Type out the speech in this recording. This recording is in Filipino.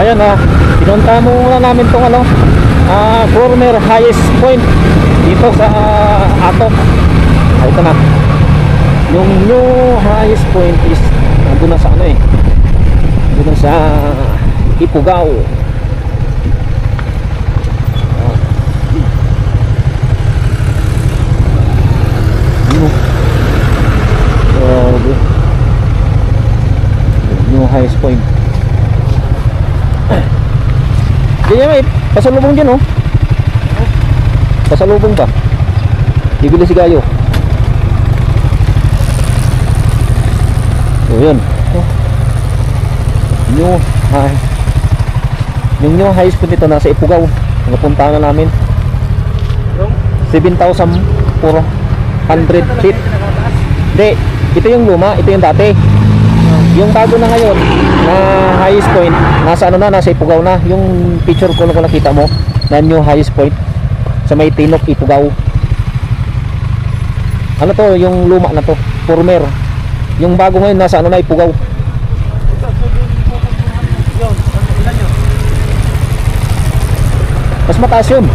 Ayan na, pinunta muna namin tong ano, former highest point dito sa Atok. Ito na. Yung new highest point is nandun na sa ano eh, nandun na sa Ifugao. New highest point. Ganyan may pasalubong dyan, oh. Pasalubong pa. Bibili si Gayo. So yun, new high. Yung new highest point ito nasa Ifugao. Napunta na namin 7,400 feet. Hindi, ito yung luma, ito yung dati. Yung bago na ngayon na highest point, nasa ano na, nasa Ifugao na. Yung picture ko na kung nakita mo, na new highest point sa may Tinok, Ifugao. Ano to, yung luma na to, former. Yung bago ngayon nasa ano na, Ifugao. Mas mataas yun.